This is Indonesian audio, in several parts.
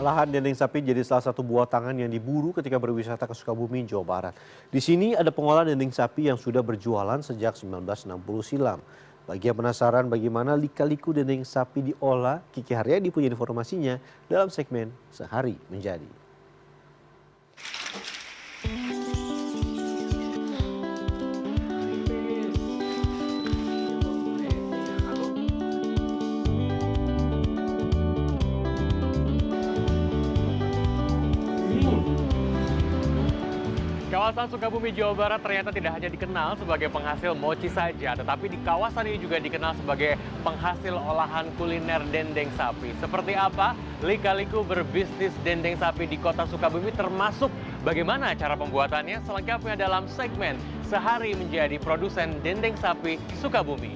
Olahan dendeng sapi jadi salah satu buah tangan yang diburu ketika berwisata ke Sukabumi, Jawa Barat. Di sini ada pengolahan dendeng sapi yang sudah berjualan sejak 1960 silam. Bagi yang penasaran bagaimana lika-liku dendeng sapi diolah, Kiki Haryadi punya informasinya dalam segmen Sehari Menjadi. Kawasan Sukabumi, Jawa Barat ternyata tidak hanya dikenal sebagai penghasil mochi saja, tetapi di kawasan ini juga dikenal sebagai penghasil olahan kuliner dendeng sapi. Seperti apa lika-liku berbisnis dendeng sapi di kota Sukabumi, termasuk bagaimana cara pembuatannya, selengkapnya dalam segmen Sehari Menjadi Produsen Dendeng Sapi Sukabumi.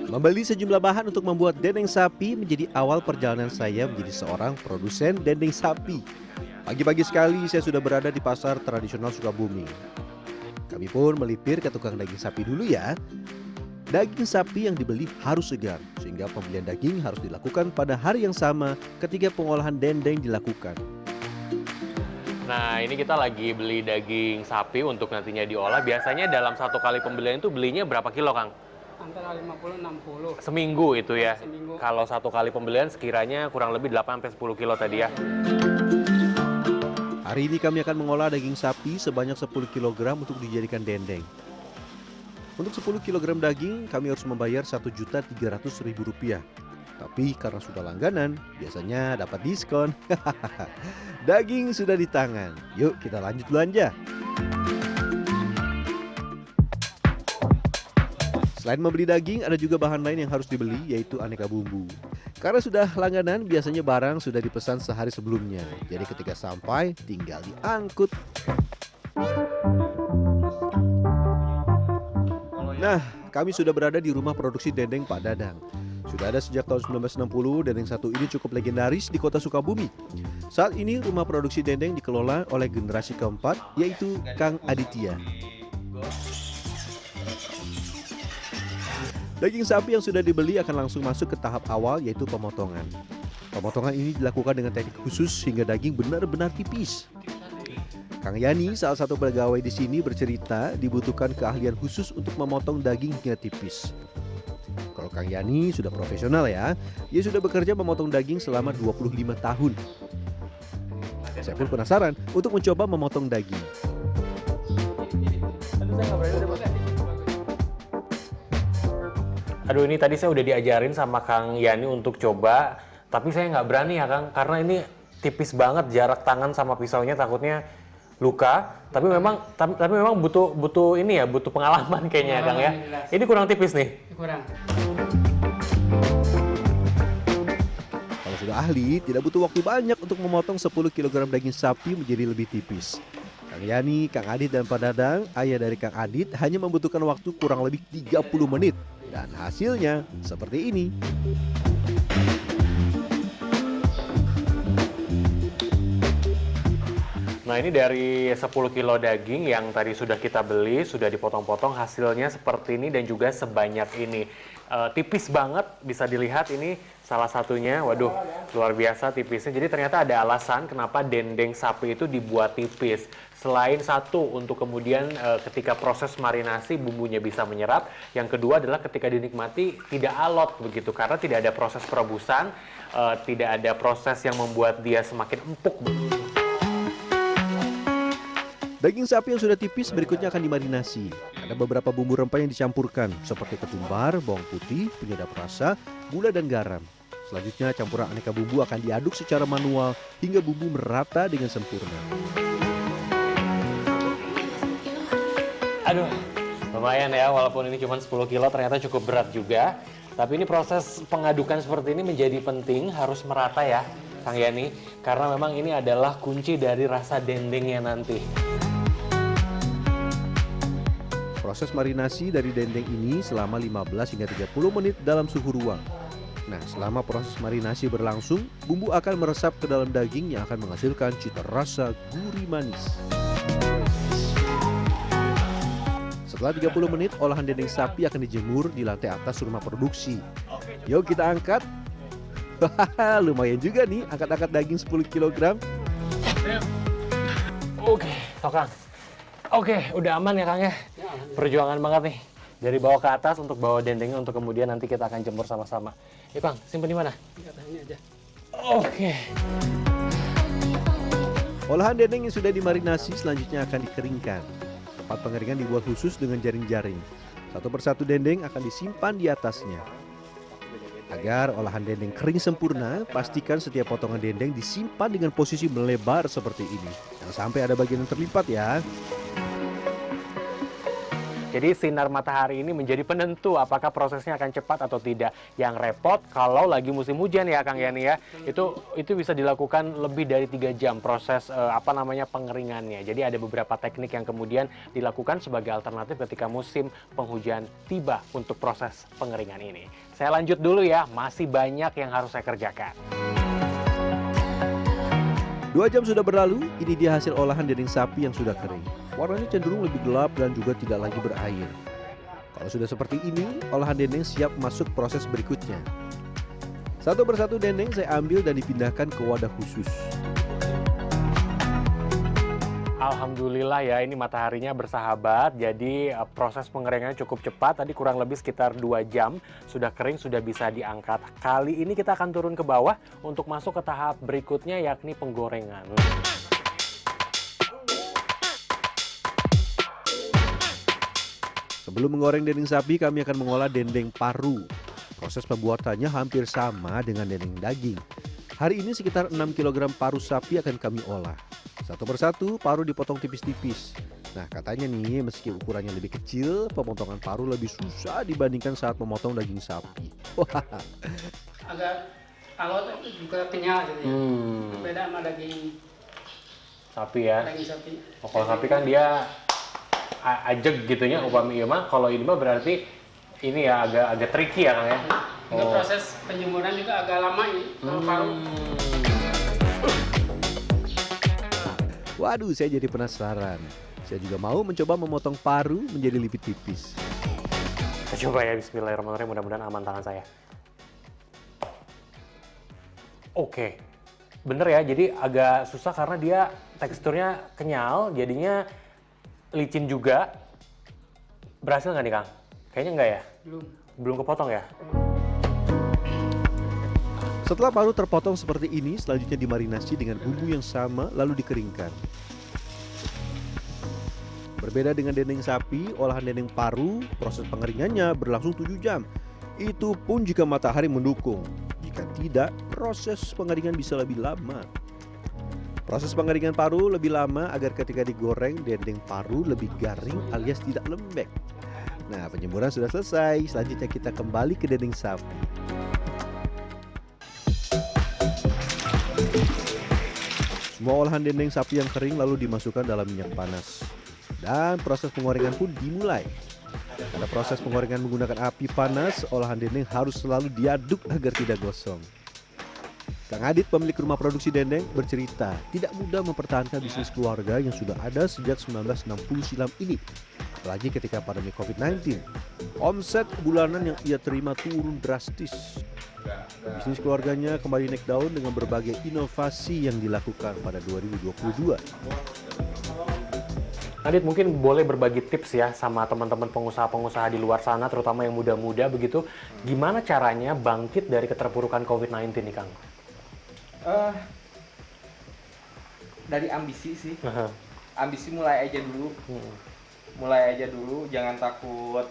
Membeli sejumlah bahan untuk membuat dendeng sapi menjadi awal perjalanan saya menjadi seorang produsen dendeng sapi. Pagi-pagi sekali saya sudah berada di pasar tradisional Sukabumi. Kami pun melipir ke tukang daging sapi dulu ya. Daging sapi yang dibeli harus segar, sehingga pembelian daging harus dilakukan pada hari yang sama ketika pengolahan dendeng dilakukan. Nah, ini kita lagi beli daging sapi untuk nantinya diolah. Biasanya dalam satu kali pembelian itu belinya berapa kilo, Kang? Antara 50-60. Seminggu itu ya? Seminggu. Kalau satu kali pembelian sekiranya kurang lebih 8-10 kilo tadi ya? Hari ini kami akan mengolah daging sapi sebanyak 10 kg untuk dijadikan dendeng. Untuk 10 kg daging kami harus membayar Rp1.300.000. Tapi karena sudah langganan, biasanya dapat diskon. Daging sudah di tangan. Yuk kita lanjut belanja. Selain membeli daging, ada juga bahan lain yang harus dibeli, yaitu aneka bumbu. Karena sudah langganan, biasanya barang sudah dipesan sehari sebelumnya. Jadi ketika sampai, tinggal diangkut. Nah, kami sudah berada di rumah produksi dendeng Pak Dadang. Sudah ada sejak tahun 1960, dendeng satu ini cukup legendaris di kota Sukabumi. Saat ini rumah produksi dendeng dikelola oleh generasi keempat, yaitu Kang Aditya. Daging sapi yang sudah dibeli akan langsung masuk ke tahap awal, yaitu pemotongan. Pemotongan ini dilakukan dengan teknik khusus hingga daging benar-benar tipis. Kang Yani, salah satu pegawai di sini, bercerita dibutuhkan keahlian khusus untuk memotong daging hingga tipis. Kalau Kang Yani sudah profesional ya, dia sudah bekerja memotong daging selama 25 tahun. Saya pun penasaran untuk mencoba memotong daging. Aduh, ini tadi saya udah diajarin sama Kang Yani untuk coba, tapi saya nggak berani ya Kang, karena ini tipis banget jarak tangan sama pisaunya, takutnya luka. Tapi memang butuh ini ya, butuh pengalaman kayaknya ya Kang ya. Ini kurang tipis nih. Kurang. Kalau sudah ahli, tidak butuh waktu banyak untuk memotong 10 kg daging sapi menjadi lebih tipis. Kang Yani, Kang Adit, dan Pak Dadang, ayah dari Kang Adit, hanya membutuhkan waktu kurang lebih 30 menit. Dan hasilnya seperti ini. Nah, ini dari 10 kilo daging yang tadi sudah kita beli, sudah dipotong-potong, hasilnya seperti ini dan juga sebanyak ini. Tipis banget, bisa dilihat ini salah satunya. Waduh, luar biasa tipisnya. Jadi ternyata ada alasan kenapa dendeng sapi itu dibuat tipis. Selain satu, untuk kemudian ketika proses marinasi bumbunya bisa menyerap. Yang kedua adalah ketika dinikmati tidak alot begitu, karena tidak ada proses perebusan, tidak ada proses yang membuat dia semakin empuk. Daging sapi yang sudah tipis berikutnya akan dimarinasi. Ada beberapa bumbu rempah yang dicampurkan, seperti ketumbar, bawang putih, penyedap rasa, gula, dan garam. Selanjutnya campuran aneka bumbu akan diaduk secara manual hingga bumbu merata dengan sempurna. Aduh, lumayan ya, walaupun ini cuma 10 kilo ternyata cukup berat juga. Tapi ini proses pengadukan seperti ini menjadi penting, harus merata ya Kang Yani. Karena memang ini adalah kunci dari rasa dendengnya nanti. Proses marinasi dari dendeng ini selama 15 hingga 30 menit dalam suhu ruang. Nah, selama proses marinasi berlangsung, bumbu akan meresap ke dalam daging yang akan menghasilkan cita rasa gurih manis. Setelah 30 menit, olahan dendeng sapi akan dijemur di lantai atas rumah produksi. Yuk kita angkat. Hahaha, lumayan juga nih angkat-angkat daging 10 kg. Oke, Kang. Oke, udah aman ya Kang ya? Perjuangan banget nih. Dari bawah ke atas untuk bawa dendengnya untuk kemudian nanti kita akan jemur sama-sama. Yuk Kang, simpen di mana? Katanya aja. Oke. Olahan dendeng yang sudah dimarinasi selanjutnya akan dikeringkan. Tempat pengeringan dibuat khusus dengan jaring-jaring. Satu persatu dendeng akan disimpan di atasnya. Agar olahan dendeng kering sempurna, pastikan setiap potongan dendeng disimpan dengan posisi melebar seperti ini. Jangan sampai ada bagian yang terlipat ya. Jadi sinar matahari ini menjadi penentu apakah prosesnya akan cepat atau tidak. Yang repot kalau lagi musim hujan ya Kang Yani ya. Itu bisa dilakukan lebih dari 3 jam proses pengeringannya. Jadi ada beberapa teknik yang kemudian dilakukan sebagai alternatif ketika musim penghujan tiba untuk proses pengeringan ini. Saya lanjut dulu ya, masih banyak yang harus saya kerjakan. 2 jam sudah berlalu, ini dia hasil olahan dendeng sapi yang sudah kering. Warnanya cenderung lebih gelap dan juga tidak lagi berair. Kalau sudah seperti ini, olahan dendeng siap masuk proses berikutnya. Satu persatu dendeng saya ambil dan dipindahkan ke wadah khusus. Alhamdulillah ya, ini mataharinya bersahabat, jadi proses pengeringannya cukup cepat, tadi kurang lebih sekitar 2 jam, sudah kering, sudah bisa diangkat. Kali ini kita akan turun ke bawah untuk masuk ke tahap berikutnya yakni penggorengan. Sebelum menggoreng dendeng sapi, kami akan mengolah dendeng paru. Proses pembuatannya hampir sama dengan dendeng daging. Hari ini sekitar 6 kg paru sapi akan kami olah. Satu persatu paru dipotong tipis-tipis. Nah katanya nih meski ukurannya lebih kecil, pemotongan paru lebih susah dibandingkan saat memotong daging sapi. Agak kalau juga kenyal gitu ya. Beda sama daging Sapi ya. daging sapi. Oh, kalau sapi kan dia ajeg gitunya upami ieu mah, kalau ini mah berarti ini ya agak tricky ya Kang ya. Juga proses penjemuran juga agak lama ini kalau paru. Waduh, saya jadi penasaran. Saya juga mau mencoba memotong paru menjadi lipit tipis. Kita coba ya, bismillahirrahmanirrahim, mudah-mudahan aman tangan saya. Oke, bener ya, jadi agak susah karena dia teksturnya kenyal, jadinya licin juga. Berhasil nggak nih Kang? Kayaknya nggak ya? Belum kepotong ya? Setelah paru terpotong seperti ini, selanjutnya dimarinasi dengan bumbu yang sama lalu dikeringkan. Berbeda dengan dendeng sapi, olahan dendeng paru, proses pengeringannya berlangsung 7 jam. Itu pun jika matahari mendukung. Jika tidak, proses pengeringan bisa lebih lama. Proses pengeringan paru lebih lama agar ketika digoreng, dendeng paru lebih garing alias tidak lembek. Nah, penjemuran sudah selesai. Selanjutnya kita kembali ke dendeng sapi. Semua olahan dendeng sapi yang kering lalu dimasukkan dalam minyak panas. Dan proses penggorengan pun dimulai. Pada proses penggorengan menggunakan api panas, olahan dendeng harus selalu diaduk agar tidak gosong. Kang Adit, pemilik rumah produksi dendeng, bercerita tidak mudah mempertahankan bisnis keluarga yang sudah ada sejak 1960 silam ini. Apalagi ketika pandemi COVID-19. Omset bulanan yang ia terima turun drastis. Bisnis keluarganya kembali naik daun dengan berbagai inovasi yang dilakukan pada 2022. Adit, mungkin boleh berbagi tips ya sama teman-teman pengusaha-pengusaha di luar sana, terutama yang muda-muda begitu. Gimana caranya bangkit dari keterpurukan COVID-19 nih Kang? Dari ambisi sih. Ambisi mulai aja dulu. Mulai aja dulu, jangan takut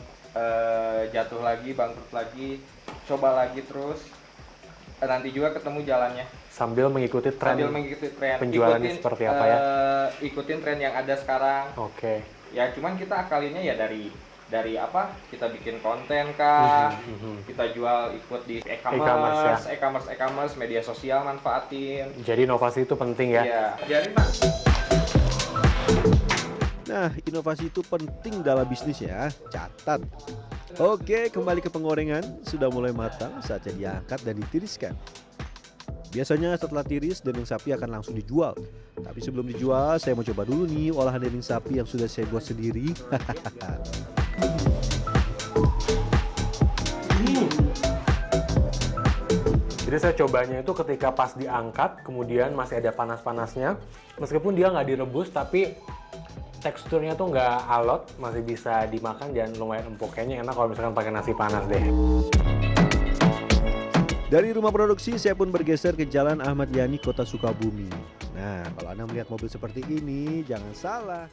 jatuh lagi, bangkrut lagi, coba lagi terus. Nanti juga ketemu jalannya. Sambil mengikuti tren penjualannya seperti apa ya? Ikutin tren yang ada sekarang. Oke. Ya cuman kita akalinnya ya dari apa? Kita bikin konten kah? Kita jual ikut di e-commerce, media sosial manfaatin. Jadi inovasi itu penting ya? Iya. Jadi Pak. Nah, inovasi itu penting dalam bisnis ya. Catat. Oke, kembali ke penggorengan. Sudah mulai matang, saatnya diangkat dan ditiriskan. Biasanya setelah tiris, dendeng sapi akan langsung dijual. Tapi sebelum dijual, saya mau coba dulu nih olahan dendeng sapi yang sudah saya buat sendiri. Jadi saya cobanya itu ketika pas diangkat, kemudian masih ada panas-panasnya. Meskipun dia nggak direbus, tapi teksturnya tuh nggak alot, masih bisa dimakan dan lumayan empuk. Kayaknya enak kalau misalkan pakai nasi panas deh. Dari rumah produksi, saya pun bergeser ke Jalan Ahmad Yani, Kota Sukabumi. Nah, kalau Anda melihat mobil seperti ini, jangan salah.